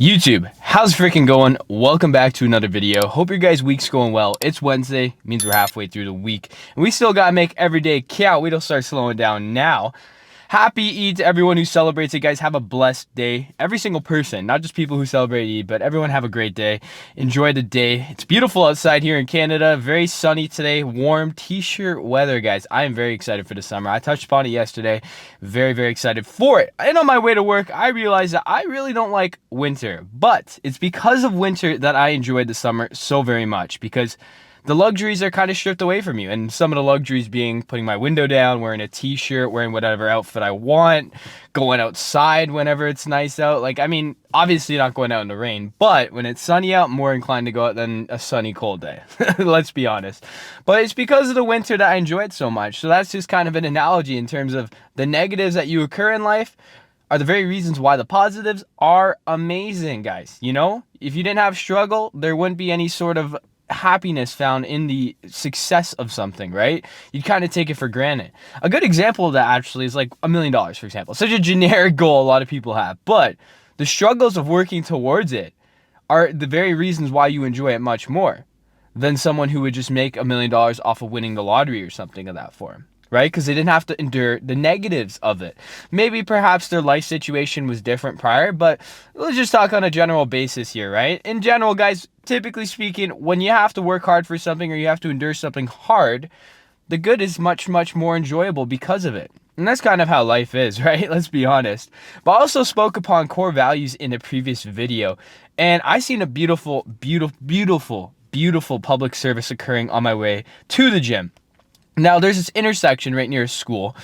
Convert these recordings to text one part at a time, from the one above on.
YouTube, how's it freaking going? Welcome back to another video. Hope your guys' week's going well. It's Wednesday, it means we're halfway through the week, and we still gotta make every day count. We don't start slowing down now. Happy Eid to everyone who celebrates it, guys. Have a blessed day. Every single person, not just people who celebrate Eid, but everyone have a great day. Enjoy the day. It's beautiful outside here in Canada. Very sunny today. Warm t-shirt weather, guys. I am very excited for the summer. I touched upon it yesterday. Very, very excited for it. And on my way to work, I realized that I really don't like winter, but it's because of winter that I enjoyed the summer so very much, because the luxuries are kind of stripped away from you. And some of the luxuries being putting my window down, wearing a t-shirt, wearing whatever outfit I want, going outside whenever it's nice out. Like, I mean, obviously not going out in the rain, but when it's sunny out, I'm more inclined to go out than a sunny, cold day. Let's be honest. But it's because of the winter that I enjoy it so much. So that's just kind of an analogy in terms of the negatives that you occur in life are the very reasons why the positives are amazing, guys. You know, if you didn't have struggle, there wouldn't be any sort of happiness found in the success of something, right? You'd kind of take it for granted. A good example of that actually is like $1 million, for example. Such a generic goal a lot of people have, but the struggles of working towards it are the very reasons why you enjoy it much more than someone who would just make $1 million off of winning the lottery or something of that form. Right? Because they didn't have to endure the negatives of it. Maybe perhaps their life situation was different prior, but let's just talk on a general basis here, right? In general, guys, typically speaking, when you have to work hard for something or you have to endure something hard, the good is much, much more enjoyable because of it. And that's kind of how life is, right? Let's be honest. But I also spoke upon core values in a previous video, and I seen a beautiful public service occurring on my way to the gym. Now, there's this intersection right near a school.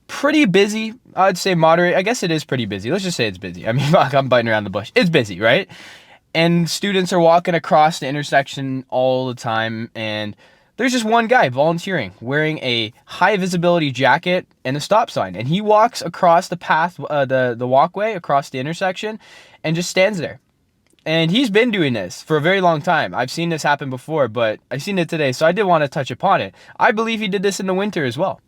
Pretty busy. I'd say moderate. I guess it is pretty busy. Let's just say it's busy. I mean, fuck, I'm biting around the bush. It's busy, right? And students are walking across the intersection all the time. And there's just one guy volunteering, wearing a high visibility jacket and a stop sign. And he walks across the path, the walkway across the intersection, and just stands there. And he's been doing this for a very long time. I've seen this happen before, but I've seen it today, so I did want to touch upon it. I believe he did this in the winter as well.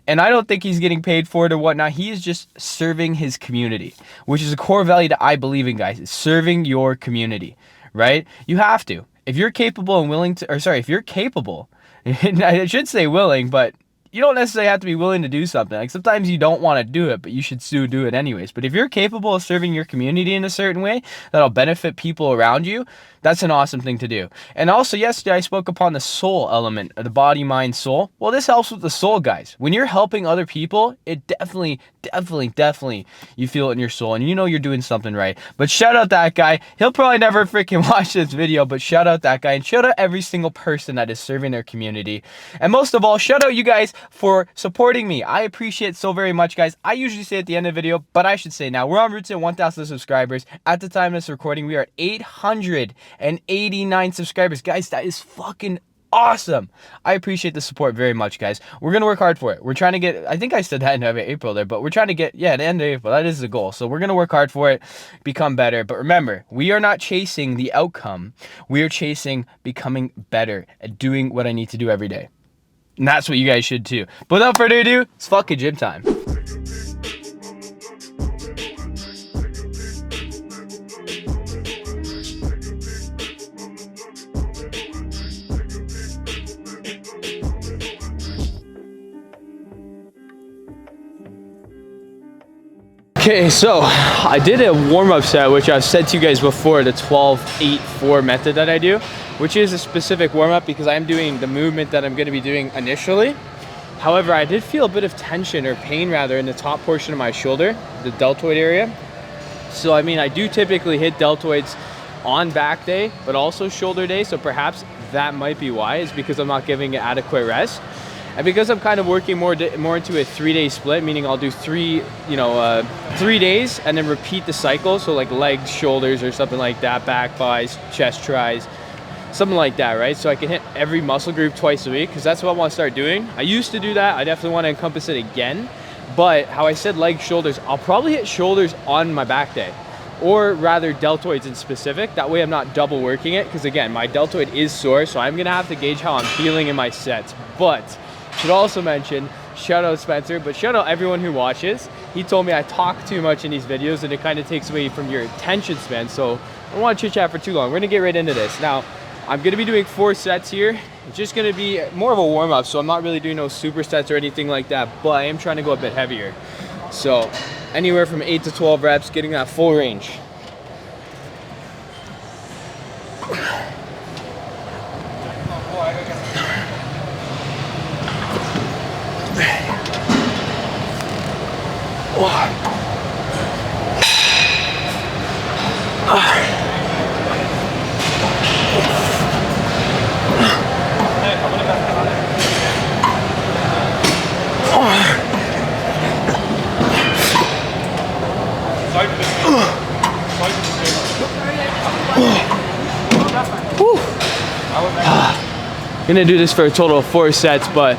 And I don't think he's getting paid for it or whatnot. He is just serving his community, which is a core value that I believe in, guys. Is serving your community, right? You have to. If you're capable and willing to, or sorry, if you're capable, I should say willing, but you don't necessarily have to be willing to do something. Like, sometimes you don't want to do it, but you should still do it anyways. But if you're capable of serving your community in a certain way that'll benefit people around you, that's an awesome thing to do. And also, yesterday I spoke upon the soul element of the body, mind, soul. Well, this helps with the soul, guys. When you're helping other people, it definitely, you feel it in your soul, and you know you're doing something right. But shout out that guy. He'll probably never freaking watch this video, but shout out that guy, and shout out every single person that is serving their community. And most of all, shout out you guys for supporting me. I appreciate it so very much, guys. I usually say at the end of the video, but I should say now, we're on route to 1,000 subscribers. At the time of this recording, we are at 889 subscribers. Guys, that is fucking awesome. I appreciate the support very much, guys. We're gonna work hard for it. We're trying to get, I think I said that in April there, but we're trying to get, the end of April. That is the goal. So we're gonna work hard for it, become better. But remember, we are not chasing the outcome. We are chasing becoming better at doing what I need to do every day. And that's what you guys should too. But without further ado, it's fucking gym time. Okay, so I did a warm-up set, which I've said to you guys before, the 12-8-4 method that I do, which is a specific warm-up because I'm doing the movement that I'm going to be doing initially. However, I did feel a bit of tension, or pain rather, in the top portion of my shoulder, the deltoid area. So I mean, I do typically hit deltoids on back day, but also shoulder day, so perhaps that might be why, is because I'm not giving it adequate rest. And because I'm kind of working more into a 3-day split, meaning I'll do 3 days and then repeat the cycle. So like legs, shoulders, or something like that, back, buys, chest, tries, something like that, right? So I can hit every muscle group twice a week, because that's what I want to start doing. I used to do that. I definitely want to encompass it again. But how I said legs, shoulders, I'll probably hit shoulders on my back day, or rather deltoids in specific. That way I'm not double working it, because again, my deltoid is sore, so I'm gonna have to gauge how I'm feeling in my sets. But should also mention, shout out Spencer, but shout out everyone who watches. he told me I talk too much in these videos and it kind of takes away from your attention span. So I don't want to chit chat for too long. We're gonna get right into this. Now, I'm gonna be doing 4 sets here. It's just gonna be more of a warm up. So I'm not really doing no super sets or anything like that, but I am trying to go a bit heavier. So anywhere from 8 to 12 reps, getting that full range. Gonna do this for a total of 4 sets, but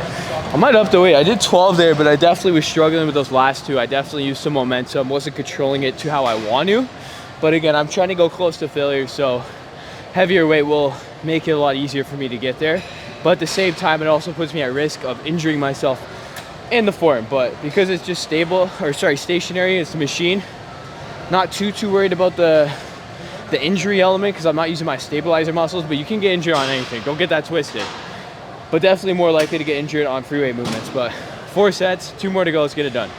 I might up the weight. I did 12 there, but I definitely was struggling with those last 2. I definitely used some momentum, wasn't controlling it to how I want to. But again, I'm trying to go close to failure, so heavier weight will make it a lot easier for me to get there. But at the same time, it also puts me at risk of injuring myself in the form. But because it's just stationary, it's the machine, not too worried about the injury element because I'm not using my stabilizer muscles, but you can get injured on anything. Don't get that twisted. But definitely more likely to get injured on free weight movements. But 4 sets, 2 more to go. Let's get it done.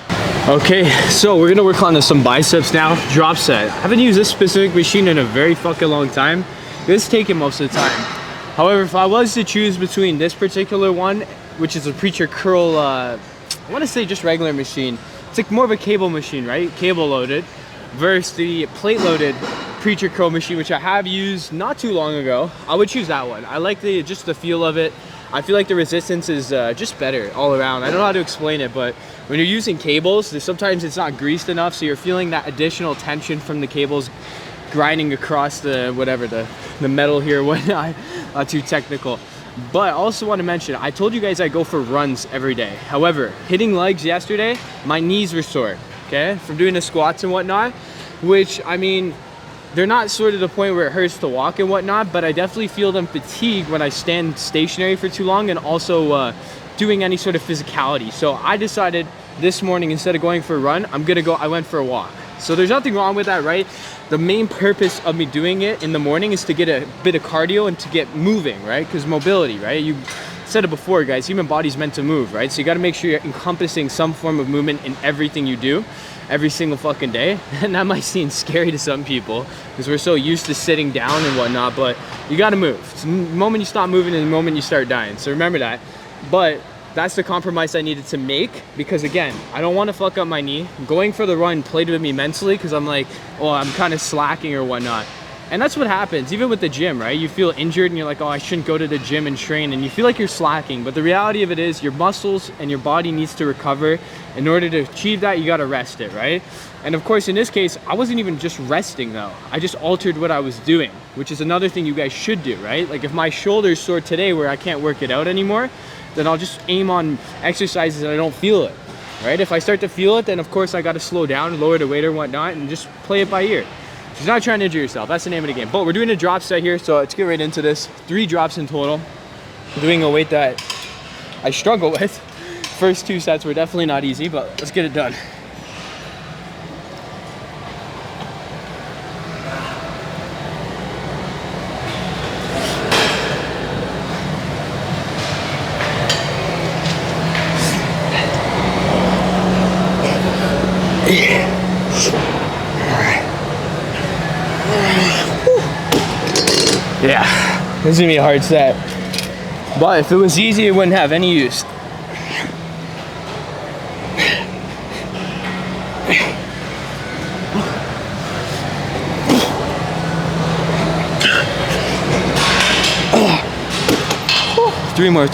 Okay, so we're gonna work on some biceps now. Drop set. I haven't used this specific machine in a very fucking long time. It's taken most of the time. However, if I was to choose between this particular one, which is a preacher curl, I want to say just regular machine. It's like more of a cable machine, right? Cable loaded, versus the plate loaded preacher curl machine, which I have used not too long ago. I would choose that one. I like just the feel of it. I feel like the resistance is just better all around. I don't know how to explain it, but when you're using cables, sometimes it's not greased enough, so you're feeling that additional tension from the cables grinding across the metal here, whatnot. Not too technical. But I also want to mention, I told you guys I go for runs every day. However, hitting legs yesterday, my knees were sore, okay? From doing the squats and whatnot, which, I mean, they're not sort of the point where it hurts to walk and whatnot, but I definitely feel them fatigue when I stand stationary for too long and also doing any sort of physicality. So I decided this morning, instead of going for a run, I went for a walk. So there's nothing wrong with that, right? The main purpose of me doing it in the morning is to get a bit of cardio and to get moving, right? Because mobility, right? You said it before, guys, human body's meant to move, right? So you gotta make sure you're encompassing some form of movement in everything you do every single fucking day. And that might seem scary to some people because we're so used to sitting down and whatnot, but you gotta move. It's the moment you stop moving is the moment you start dying. So remember that. But that's the compromise I needed to make because, again, I don't want to fuck up my knee. Going for the run played with me mentally because I'm like, oh, I'm kind of slacking or whatnot. And that's what happens, even with the gym, right? You feel injured and you're like, oh, I shouldn't go to the gym and train, and you feel like you're slacking. But the reality of it is your muscles and your body needs to recover. In order to achieve that, you gotta rest it, right? And of course, in this case, I wasn't even just resting though. I just altered what I was doing, which is another thing you guys should do, right? Like if my shoulder's sore today where I can't work it out anymore, then I'll just aim on exercises that I don't feel it, right? If I start to feel it, then of course I gotta slow down, lower the weight or whatnot, and just play it by ear. Just not trying to injure yourself. That's the name of the game. But we're doing a drop set here, so let's get right into this. 3 drops in total. I'm doing a weight that I struggle with. First 2 sets were definitely not easy, but let's get it done. Yeah, this is gonna be a hard set. But if it was easy, it wouldn't have any use. Three more.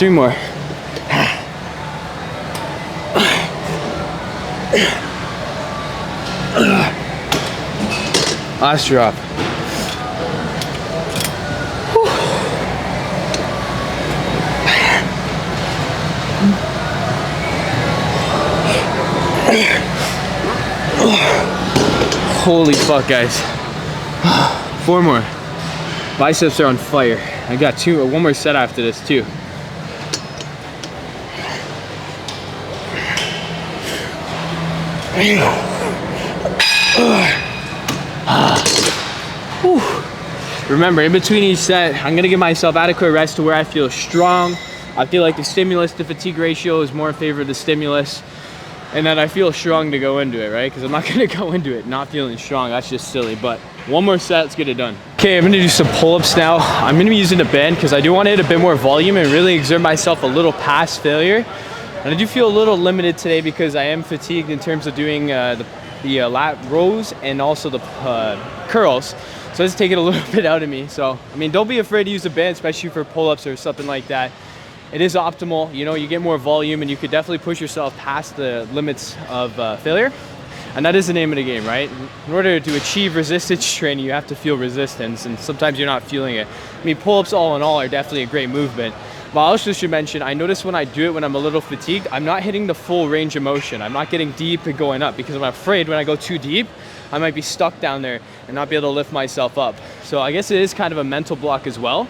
Last drop. Holy fuck, guys. 4 more. Biceps are on fire. I got 1 more set after this too. Remember, in between each set, I'm gonna give myself adequate rest to where I feel strong. I feel like the stimulus to fatigue ratio is more in favor of the stimulus, and that I feel strong to go into it, right? Because I'm not gonna go into it not feeling strong. That's just silly. But one more set, let's get it done. Okay, I'm gonna do some pull-ups now. I'm gonna be using the band because I do want to hit a bit more volume and really exert myself a little past failure. And I do feel a little limited today because I am fatigued in terms of doing the lat rows and also the curls. So it's taking a little bit out of me. So, I mean, don't be afraid to use the band, especially for pull-ups or something like that. It is optimal, you know, you get more volume and you could definitely push yourself past the limits of failure. And that is the name of the game, right? In order to achieve resistance training, you have to feel resistance, and sometimes you're not feeling it. I mean, pull-ups all in all are definitely a great movement. But I also should mention, I notice when I do it when I'm a little fatigued, I'm not hitting the full range of motion. I'm not getting deep and going up because I'm afraid when I go too deep, I might be stuck down there and not be able to lift myself up. So I guess it is kind of a mental block as well,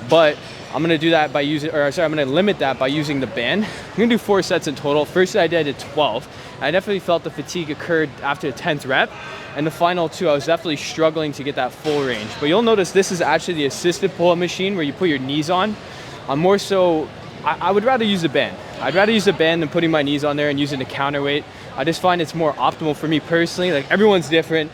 but I'm gonna do that by using, I'm gonna limit that by using the band. I'm gonna do 4 sets in total. First set I did 12. I definitely felt the fatigue occurred after the 10th rep. And the final 2, I was definitely struggling to get that full range. But you'll notice this is actually the assisted pull-up machine where you put your knees on. I'm more so, I would rather use the band. I'd rather use the band than putting my knees on there and using the counterweight. I just find it's more optimal for me personally. Like, everyone's different,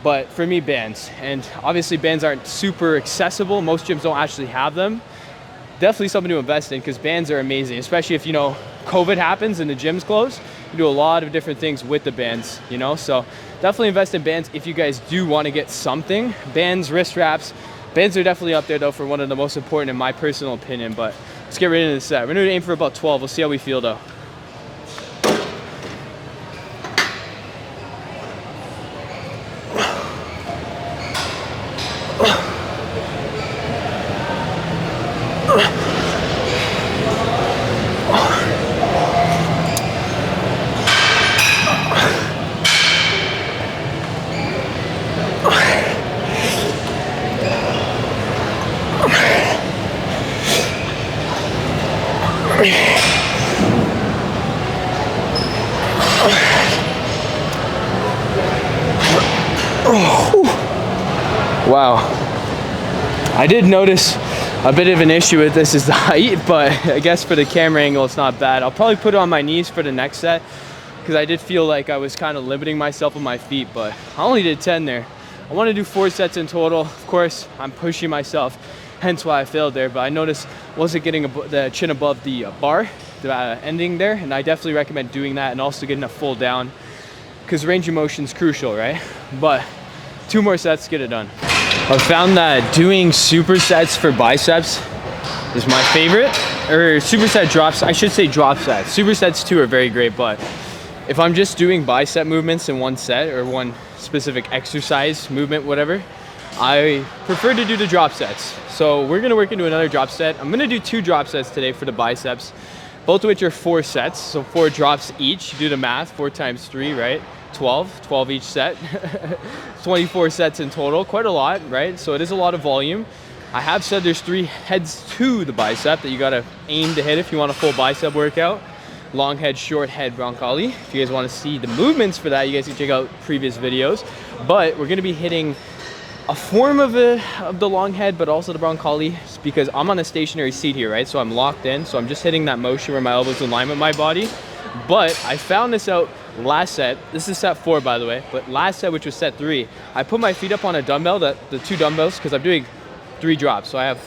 but for me, bands. And obviously bands aren't super accessible. Most gyms don't actually have them. Definitely something to invest in because bands are amazing, especially if, you know, COVID happens and the gym's closed. You do a lot of different things with the bands, you know? So definitely invest in bands if you guys do want to get something. Bands, wrist wraps. Bands are definitely up there though for one of the most important in my personal opinion, but let's get right into the set. We're gonna aim for about 12. We'll see how we feel though. Wow, I did notice a bit of an issue with this is the height, but I guess for the camera angle it's not bad. I'll probably put it on my knees for the next set because I did feel like I was kind of limiting myself with my feet, but I only did 10 there. I want to do 4 sets in total. Of course, I'm pushing myself, hence why I failed there, but I noticed wasn't getting the chin above the bar, the ending there, and I definitely recommend doing that and also getting a full down because range of motion is crucial, right? But 2 more sets, get it done. I've found that doing supersets for biceps is my favorite, or superset drops, I should say drop sets. Supersets too are very great, but if I'm just doing bicep movements in one set or one specific exercise movement, whatever, I prefer to do the drop sets. So we're gonna work into another drop set. I'm gonna do 2 drop sets today for the biceps, both of which are 4 sets, so 4 drops each. Do the math, 4 times 3, right? 12 each set. 24 sets in total, quite a lot, right? So it is a lot of volume. I have said there's 3 heads to the bicep that you gotta aim to hit if you want a full bicep workout. Long head, short head, broncoli. If you guys wanna see the movements for that, you guys can check out previous videos. But we're gonna be hitting a form of the long head, but also the broncoli, because I'm on a stationary seat here, right? So I'm locked in, so I'm just hitting that motion where my elbows in line with my body. But I found this out last set. This is set 4, by the way, but last set, which was set 3, I put my feet up on a dumbbell, the 2 dumbbells, because I'm doing 3 drops, so I have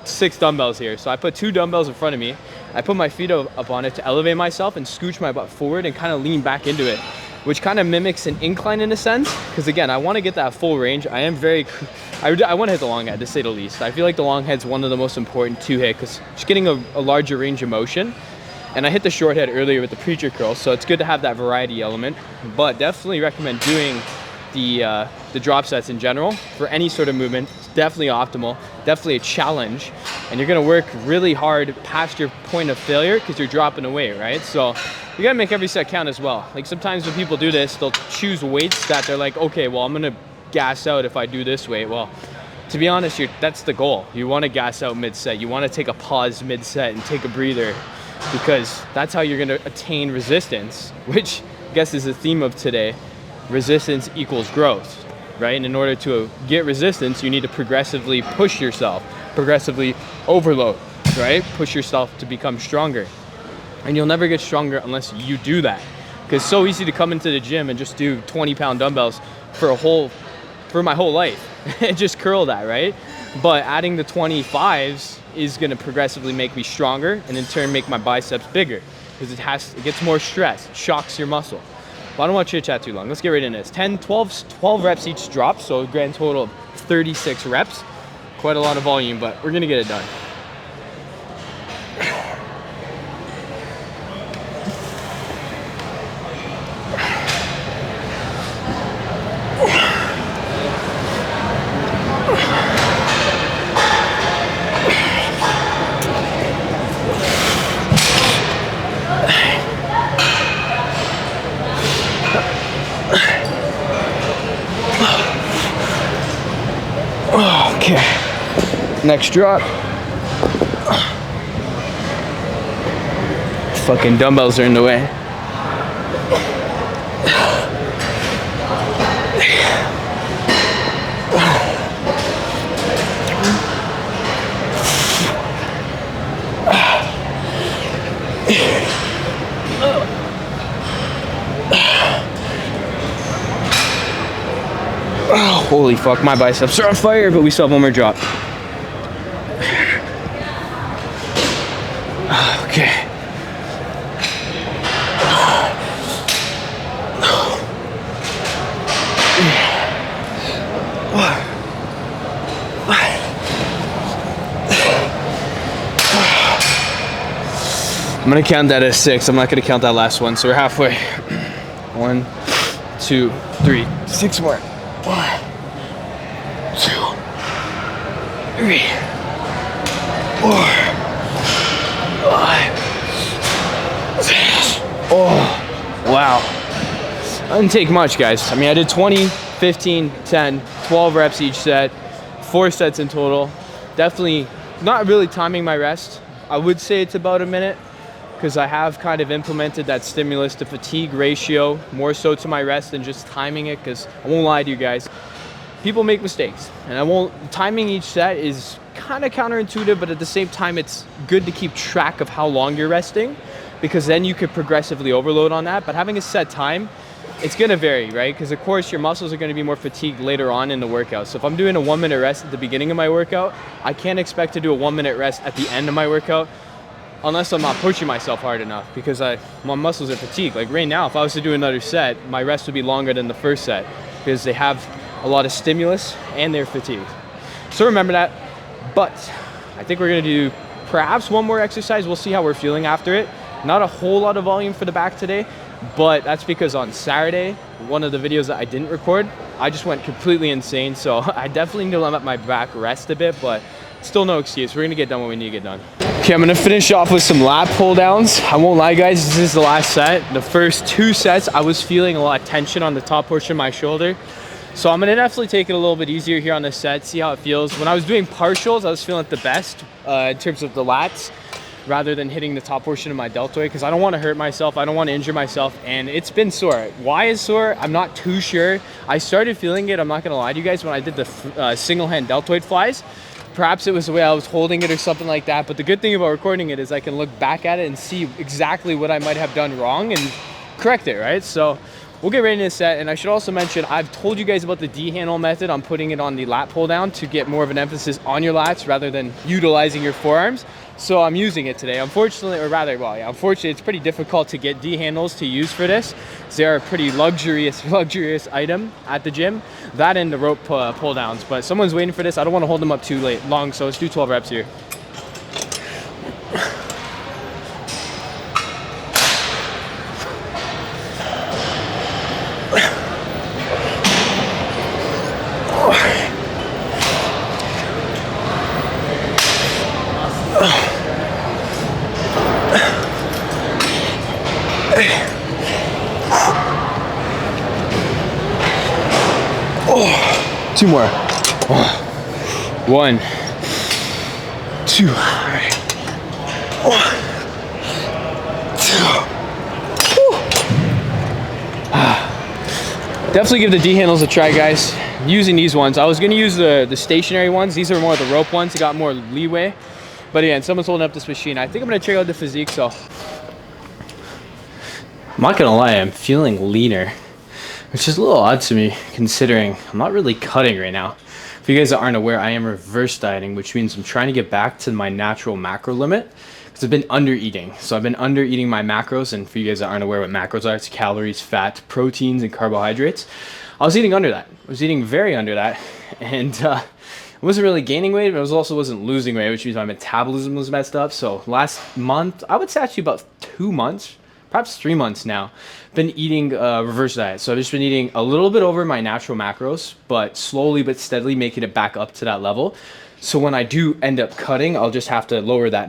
6 dumbbells here. So I put 2 dumbbells in front of me. I put my feet up on it to elevate myself and scooch my butt forward and kind of lean back into it, which kind of mimics an incline in a sense, because again, I want to get that full range. I want to hit the long head, to say the least. I feel like the long head's one of the most important to hit, because just getting a larger range of motion. And I hit the short head earlier with the preacher curl, so it's good to have that variety element. But definitely recommend doing the drop sets in general for any sort of movement. It's definitely optimal, definitely a challenge, and you're gonna work really hard past your point of failure because you're dropping away, right? So you gotta make every set count as well. Like sometimes when people do this, they'll choose weights that they're like, okay, well, I'm gonna gas out if I do this weight. Well, to be honest, that's the goal. You wanna gas out mid-set. You wanna take a pause mid-set and take a breather, because that's how you're gonna attain resistance, which guess is the theme of today, resistance equals growth, right? And in order to get resistance, you need to progressively push yourself, progressively overload, right? Push yourself to become stronger. And you'll never get stronger unless you do that. Because it's so easy to come into the gym and just do 20-pound dumbbells for my whole life and just curl that, right? But adding the 25s is gonna progressively make me stronger and in turn make my biceps bigger because it gets more stress, it shocks your muscle. But I don't want to chit chat too long. Let's get right into this. 12 reps each drop, so a grand total of 36 reps. Quite a lot of volume, but we're gonna get it done. Okay, next drop. Fucking dumbbells are in the way. Oh, holy fuck, my biceps are on fire, but we still have one more drop. Okay. I'm gonna count that as 6. I'm not gonna count that last one, so we're halfway. 1, 2, 3, 6 more. 1, 2, 3, 4, 5, 6. Oh, wow. I didn't take much, guys. I mean, I did 20, 15, 10, 12 reps each set, 4 sets in total. Definitely not really timing my rest. I would say it's about a minute because I have kind of implemented that stimulus to fatigue ratio more so to my rest than just timing it, because I won't lie to you guys, people make mistakes, and timing each set is kind of counterintuitive, but at the same time it's good to keep track of how long you're resting, because then you could progressively overload on that. But having a set time, it's going to vary, right? Because of course your muscles are going to be more fatigued later on in the workout. So if I'm doing a 1-minute rest at the beginning of my workout, I can't expect to do a 1-minute rest at the end of my workout unless I'm not pushing myself hard enough, because my muscles are fatigued. Like right now, if I was to do another set, my rest would be longer than the first set because they have a lot of stimulus and they're fatigued. So remember that. But I think we're going to do perhaps one more exercise. We'll see how we're feeling after it. Not a whole lot of volume for the back today, but that's because on Saturday, one of the videos that I didn't record, I just went completely insane. So I definitely need to let my back rest a bit, but still no excuse. We're going to get done what we need to get done. Okay, I'm gonna finish off with some lat pull downs. I won't lie, guys, this is the last set. The first 2 sets, I was feeling a lot of tension on the top portion of my shoulder. So I'm gonna definitely take it a little bit easier here on this set, see how it feels. When I was doing partials, I was feeling it the best in terms of the lats, rather than hitting the top portion of my deltoid, because I don't wanna hurt myself, I don't wanna injure myself, and it's been sore. Why is sore? I'm not too sure. I started feeling it, I'm not gonna lie to you guys, when I did the single hand deltoid flies. Perhaps it was the way I was holding it or something like that, but the good thing about recording it is I can look back at it and see exactly what I might have done wrong and correct it, right? So we'll get right into the set. And I should also mention, I've told you guys about the D-handle method. I'm putting it on the lat pull down to get more of an emphasis on your lats rather than utilizing your forearms. So I'm using it today. Unfortunately, or rather, well, yeah, unfortunately, it's pretty difficult to get D-handles to use for this. They are a pretty luxurious item at the gym. That and the rope pull downs. But someone's waiting for this. I don't want to hold them up too long, so let's do 12 reps here. Oh, 2 more. 1, 2. All right. 1, 2. Definitely give the D handles a try, guys. I'm using these ones. I was gonna use the stationary ones. These are more the rope ones. They got more leeway. But again, someone's holding up this machine. I think I'm gonna check out the physique. So I'm not gonna lie, I'm feeling leaner, which is a little odd to me considering I'm not really cutting right now. If you guys aren't aware, I am reverse dieting, which means I'm trying to get back to my natural macro limit because I've been under eating. So I've been under eating my macros, and for you guys that aren't aware what macros are, it's calories, fat, proteins, and carbohydrates. I was eating under that. I was eating very under that, and I wasn't really gaining weight, but I also wasn't losing weight, which means my metabolism was messed up. So last month, I would say actually about 2 months, perhaps 3 months now, been eating reverse diet. So I've just been eating a little bit over my natural macros, but slowly but steadily making it back up to that level. So when I do end up cutting, I'll just have to lower that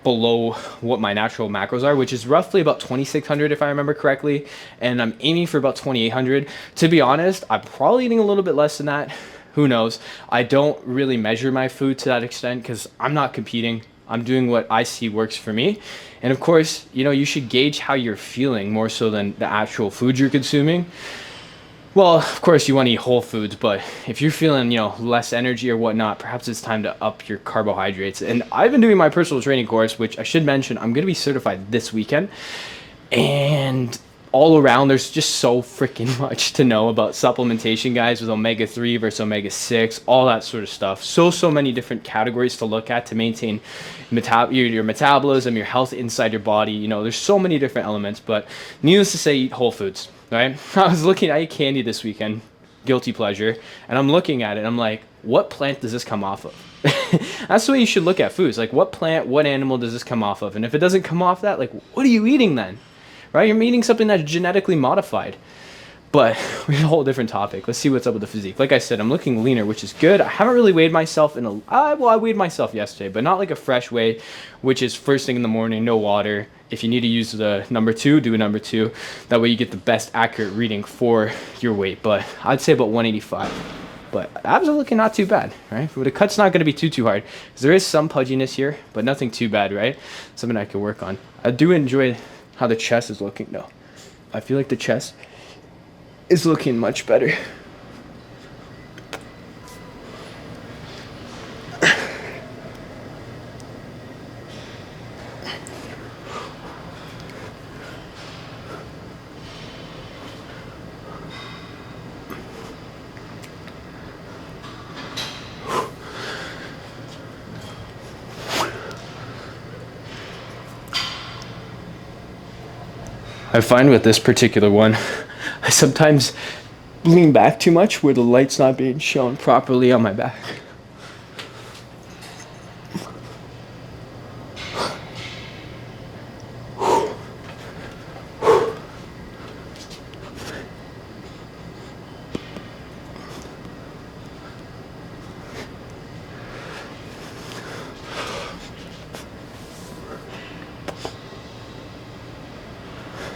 below what my natural macros are, which is roughly about 2,600 if I remember correctly, and I'm aiming for about 2,800. To be honest, I'm probably eating a little bit less than that. Who knows? I don't really measure my food to that extent because I'm not competing. I'm doing what I see works for me. And of course, you know, you should gauge how you're feeling more so than the actual food you're consuming. Well, of course you want to eat whole foods, but if you're feeling, you know, less energy or whatnot, perhaps it's time to up your carbohydrates. And I've been doing my personal training course, which I should mention, I'm going to be certified this weekend. And all around, there's just so freaking much to know about supplementation, guys, with omega-3 versus omega-6, all that sort of stuff. So many different categories to look at to maintain your metabolism, your health inside your body. You know, there's so many different elements, but needless to say, eat whole foods, right? I was looking, I ate candy this weekend, guilty pleasure, and I'm looking at it, and I'm like, what plant does this come off of? That's the way you should look at foods. Like, what plant, what animal does this come off of? And if it doesn't come off that, like, what are you eating then? Right? You're eating something that's genetically modified. But we have a whole different topic. Let's see what's up with the physique. Like I said, I'm looking leaner, which is good. I haven't really weighed myself in a... well, I weighed myself yesterday, but not like a fresh weigh, which is first thing in the morning, no water. If you need to use the number 2, do a number 2. That way you get the best accurate reading for your weight. But I'd say about 185. But abs are looking not too bad, right? But the cut's not going to be too hard. Because there is some pudginess here, but nothing too bad, right? Something I can work on. I do enjoy how the chest is looking though. I feel like the chest is looking much better. I find with this particular one, I sometimes lean back too much where the light's not being shown properly on my back.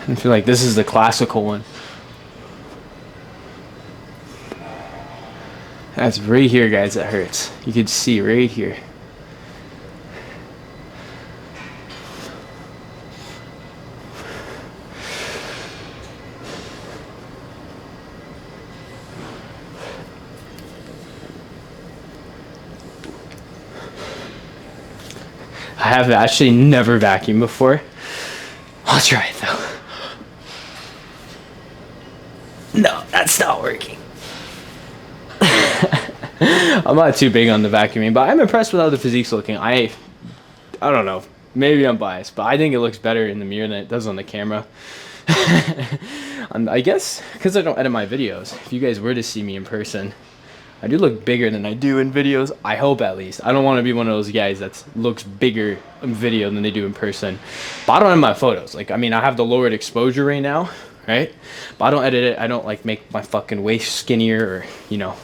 I feel like this is the classical one. That's right here, guys, that hurts. You can see right here. I have actually never vacuumed before. I'll try it though. No, that's not working. I'm not too big on the vacuuming, but I'm impressed with how the physique's looking. I don't know. Maybe I'm biased, but I think it looks better in the mirror than it does on the camera. I guess because I don't edit my videos. If you guys were to see me in person, I do look bigger than I do in videos. I hope at least. I don't want to be one of those guys that looks bigger in video than they do in person. But I don't have my photos. Like, I mean, I have the lowered exposure right now, right? But I don't edit it. I don't like make my fucking waist skinnier or, you know,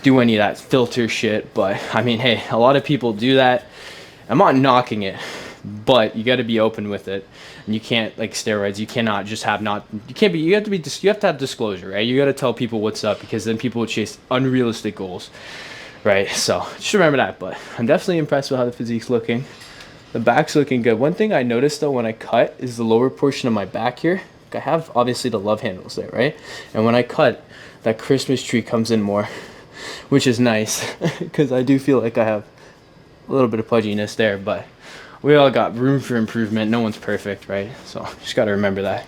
do any of that filter shit. But I mean, hey, a lot of people do that. I'm not knocking it, but you got to be open with it. And you can't, like steroids, you cannot just have you have to have disclosure, right? You got to tell people what's up, because then people will chase unrealistic goals, right? So just remember that. But I'm definitely impressed with how the physique's looking. The back's looking good. One thing I noticed though when I cut is the lower portion of my back here Like I have obviously the love handles there, right? And when I cut, that Christmas tree comes in more, which is nice because I do feel like I have a little bit of pudginess there, but we all got room for improvement. No one's perfect, right? So just got to remember that.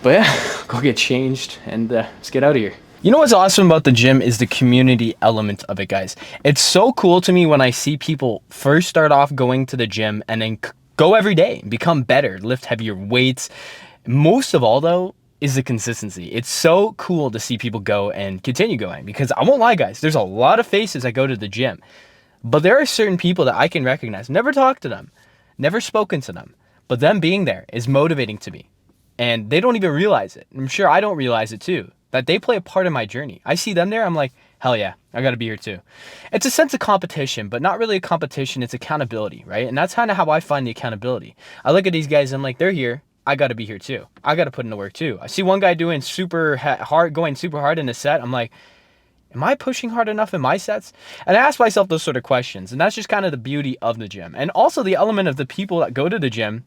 But yeah, go get changed and let's get out of here. You know what's awesome about the gym is the community element of it, guys. It's so cool to me when I see people first start off going to the gym and then go every day, become better, lift heavier weights. Most of all, though, is the consistency. It's so cool to see people go and continue going, because I won't lie, guys, there's a lot of faces that go to the gym, but there are certain people that I can recognize, never talked to them, never spoken to them, but them being there is motivating to me. And they don't even realize it. I'm sure I don't realize it too, that they play a part in my journey. I see them there, I'm like, hell yeah, I gotta be here too. It's a sense of competition, but not really a competition, it's accountability, right? And that's kind of how I find the accountability. I look at these guys, I'm like, they're here, I gotta be here too. I gotta put in the work too. I see one guy doing super hard, going super hard in a set, I'm like, am I pushing hard enough in my sets? And I ask myself those sort of questions, and that's just kind of the beauty of the gym. And also the element of the people that go to the gym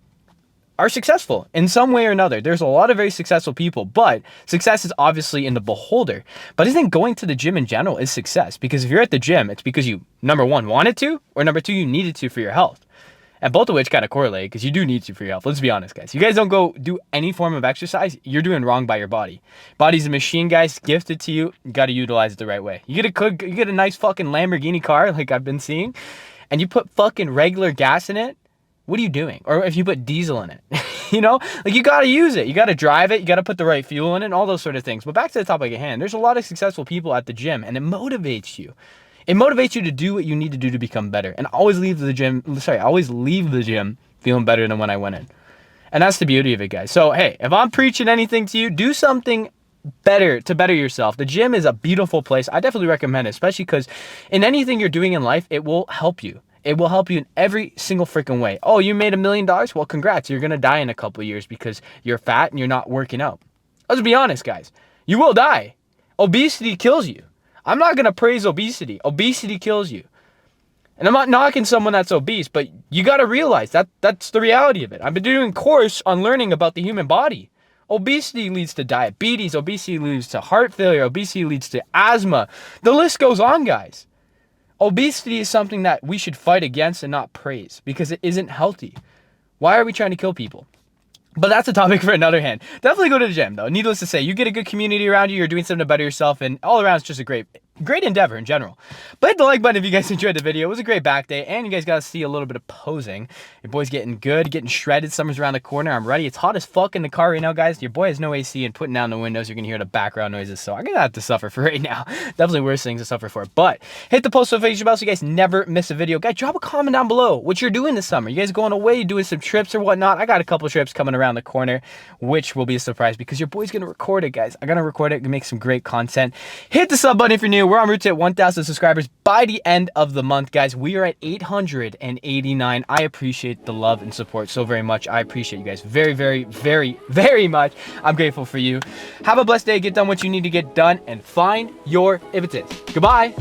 are successful in some way or another. There's a lot of very successful people, but success is obviously in the beholder. But I think going to the gym in general is success, because if you're at the gym, it's because you, number one, wanted to, or number two, you needed to for your health. And both of which kind of correlate, because you do need to for your health. Let's be honest, guys. You guys don't go do any form of exercise, you're doing wrong by your body. Body's a machine, guys, gifted to you. You got to utilize it the right way. You get a nice fucking Lamborghini car, like I've been seeing, and you put fucking regular gas in it, what are you doing? Or if you put diesel in it, you know, like you got to use it. You got to drive it. You got to put the right fuel in it and all those sort of things. But back to the topic at hand, there's a lot of successful people at the gym, and it motivates you. It motivates you to do what you need to do to become better. And I always leave the gym feeling better than when I went in. And that's the beauty of it, guys. So, hey, if I'm preaching anything to you, do something better to better yourself. The gym is a beautiful place. I definitely recommend it, especially because in anything you're doing in life, it will help you. It will help you in every single freaking way. Oh, you made $1 million? Well, congrats. You're going to die in a couple of years because you're fat and you're not working out. Let's be honest, guys. You will die. Obesity kills you. I'm not going to praise obesity. Obesity kills you. And I'm not knocking someone that's obese, but you got to realize that that's the reality of it. I've been doing a course on learning about the human body. Obesity leads to diabetes. Obesity leads to heart failure. Obesity leads to asthma. The list goes on, guys. Obesity is something that we should fight against and not praise, because it isn't healthy. Why are we trying to kill people? But that's a topic for another hand. Definitely go to the gym, though. Needless to say, you get a good community around you, you're doing something to better yourself, and all around it's just a great endeavor in general. But hit the like button if you guys enjoyed the video. It was a great back day, and you guys got to see a little bit of posing. Your boy's getting good, getting shredded. Summer's around the corner. I'm ready. It's hot as fuck in the car right now, guys. Your boy has no AC, and putting down the windows, you're going to hear the background noises, so I'm going to have to suffer for right now. Definitely worse things to suffer for. But hit the post notification bell so you guys never miss a video. Guys, drop a comment down below what you're doing this summer. You guys going away, doing some trips or whatnot? I got a couple trips coming around the corner, which will be a surprise because your boy's going to record it, guys. I'm going to record it and make some great content. Hit the sub button if you're new. We're on route to 1,000 subscribers by the end of the month, guys. We are at 889. I appreciate the love and support so very much. I appreciate you guys very, very, very, very much. I'm grateful for you. Have a blessed day. Get done what you need to get done and find your evidence. Goodbye.